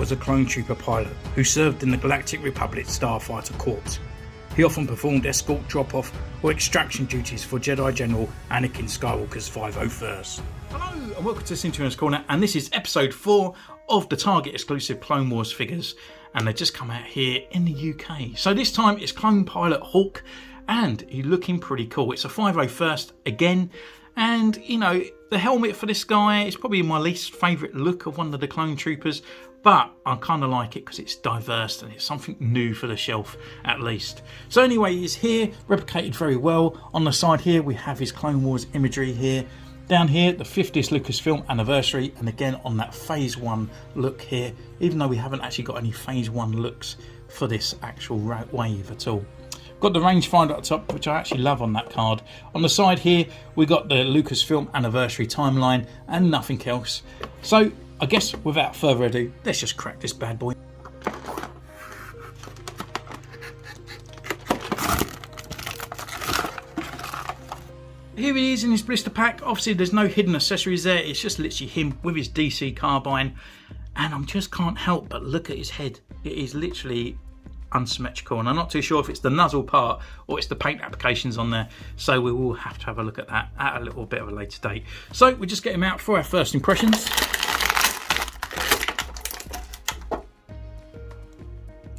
was a clone trooper pilot who served in the Galactic Republic Starfighter Corps. He often performed escort drop-off or extraction duties for Jedi General Anakin Skywalker's 501st. Hello and welcome to Centurions Corner, and this is episode 4 of the Target exclusive Clone Wars figures, and they just come out here in the UK. So this time it's Clone Pilot Hawk, and he's looking pretty cool. It's a 501st again, and you know, the helmet for this guy is probably my least favourite look of one of the clone troopers, but I kind of like it because it's diverse and it's something new for the shelf at least. So anyway, he's here, replicated very well. On the side here we have his Clone Wars imagery here. Down here, the 50th Lucasfilm anniversary, and again on that Phase 1 look here, even though we haven't actually got any Phase 1 looks for this actual wave at all. Got the rangefinder at the top, which I actually love on that card. On the side here, we got the Lucasfilm anniversary timeline and nothing else. So I guess without further ado, let's just crack this bad boy. Here he is in his blister pack. Obviously there's no hidden accessories there, it's just literally him with his DC carbine, and I just can't help but look at his head. It is literally unsymmetrical, and I'm not too sure if it's the nuzzle part or it's the paint applications on there, so we will have to have a look at that at a little bit of a later date. So we'll just get him out for our first impressions.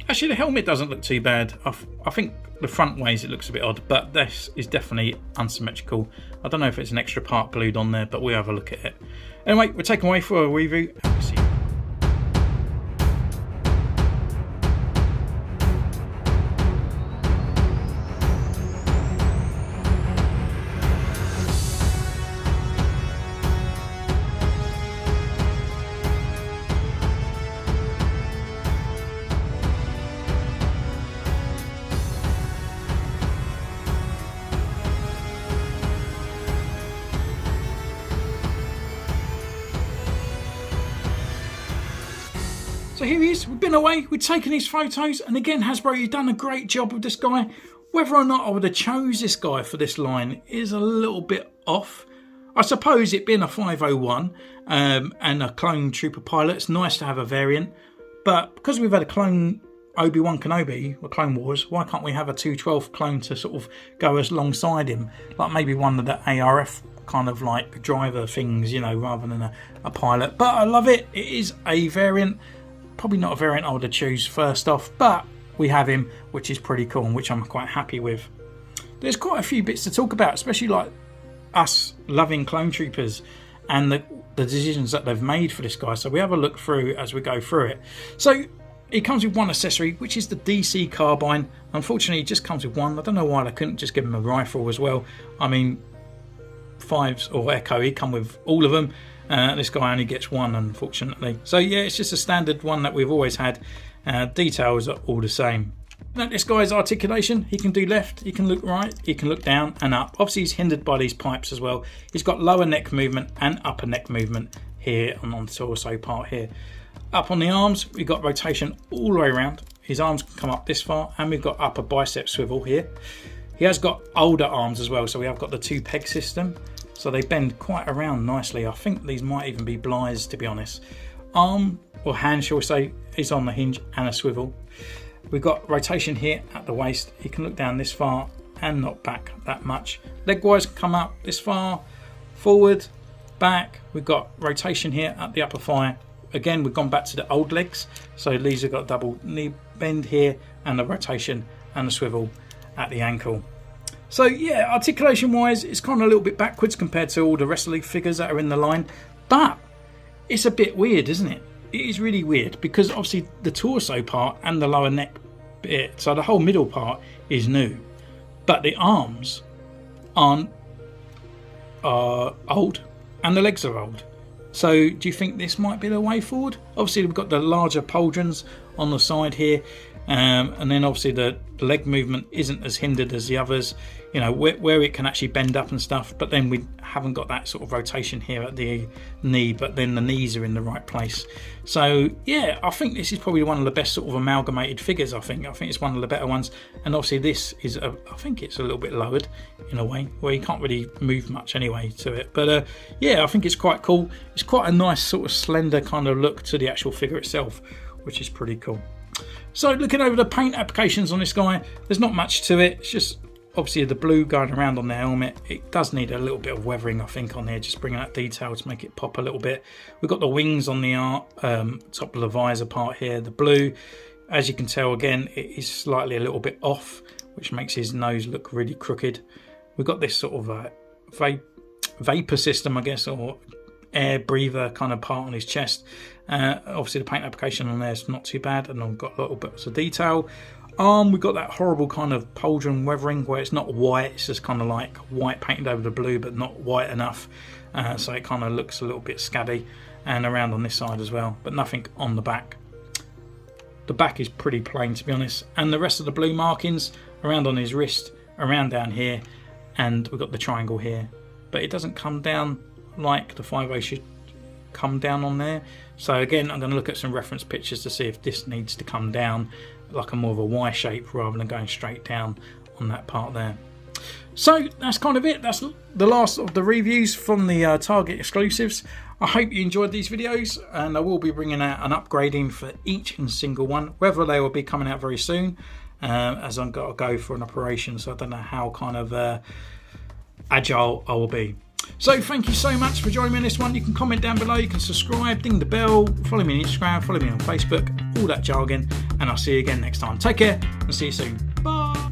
Actually, the helmet doesn't look too bad. I think the front ways it looks a bit odd, but this is definitely unsymmetrical. I don't know if it's an extra part glued on there, but we'll have a look at it. Anyway, we'll take him away for a review and we'll see. So here he is, we've been away, we've taken his photos, and again Hasbro, you've done a great job with this guy. Whether or not I would have chose this guy for this line is a little bit off. I suppose it being a 501 and a clone trooper pilot, it's nice to have a variant, but because we've had a clone Obi-Wan Kenobi, or Clone Wars, why can't we have a 212 clone to sort of go alongside him? Like maybe one of the ARF kind of like driver things, you know, rather than a pilot. But I love it, it is a variant. Probably not a variant I would choose first off, but we have him, which is pretty cool and which I'm quite happy with. There's quite a few bits to talk about, especially like us loving clone troopers and the decisions that they've made for this guy. So we have a look through as we go through it. So he comes with one accessory, which is the DC carbine. Unfortunately, it just comes with one. I don't know why they couldn't just give him a rifle as well. I mean, Fives or Echo, he come with all of them. This guy only gets one, unfortunately. So yeah, it's just a standard one that we've always had. Details are all the same. Now this guy's articulation, he can do left, he can look right, he can look down and up. Obviously he's hindered by these pipes as well. He's got lower neck movement and upper neck movement here and on the torso part here. Up on the arms, we've got rotation all the way around. His arms can come up this far, and we've got upper bicep swivel here. He has got older arms as well, so we have got the 2-peg system. So they bend quite around nicely. I think these might even be Bly's, to be honest. Arm, or hand shall we say, is on the hinge and a swivel. We've got rotation here at the waist. He can look down this far and not back that much. Leg-wise, come up this far, forward, back. We've got rotation here at the upper thigh. Again, we've gone back to the old legs. So these have got double knee bend here and the rotation and the swivel at the ankle. So yeah, articulation wise it's kind of a little bit backwards compared to all the rest of the figures that are in the line, but it's a bit weird, isn't it? It is really weird because obviously the torso part and the lower neck bit, so the whole middle part is new, but the arms are old and the legs are old. So do you think this might be the way forward? Obviously we've got the larger pauldrons on the side here, and then obviously the leg movement isn't as hindered as the others, you know, where it can actually bend up and stuff, but then we haven't got that sort of rotation here at the knee, but then the knees are in the right place. So yeah, I think this is probably one of the best sort of amalgamated figures. I think it's one of the better ones, and obviously this is I think it's a little bit lowered in a way where you can't really move much anyway to it, but yeah, I think it's quite cool. It's quite a nice sort of slender kind of look to the actual figure itself, which is pretty cool. So looking over the paint applications on this guy, there's not much to it. It's just obviously the blue going around on the helmet. It does need a little bit of weathering, I think, on there, just bringing that detail to make it pop a little bit. We've got the wings on the top of the visor part here, the blue. As you can tell, again, it is slightly a little bit off, which makes his nose look really crooked. We've got this sort of vapor system, I guess, or air breather kind of part on his chest. Obviously the paint application on there is not too bad, and I've got little bits of detail. We've got that horrible kind of pauldron weathering where it's not white, it's just kind of like white painted over the blue, but not white enough, so it kind of looks a little bit scabby. And around on this side as well, but nothing on the back. The back is pretty plain, to be honest, and the rest of the blue markings around on his wrist, around down here, and we've got the triangle here, but it doesn't come down like the 5A should come down on there. So again, I'm going to look at some reference pictures to see if this needs to come down like a more of a Y shape rather than going straight down on that part there. So that's kind of it. That's the last of the reviews from the Target exclusives. I hope you enjoyed these videos, and I will be bringing out an upgrading for each and single one, whether they will be coming out very soon, as I've got to go for an operation, so I don't know how kind of agile I will be. So thank you so much for joining me on this one. You can comment down below, you can subscribe, ding the bell, follow me on Instagram, follow me on Facebook, all that jargon, and I'll see you again next time. Take care and see you soon. Bye.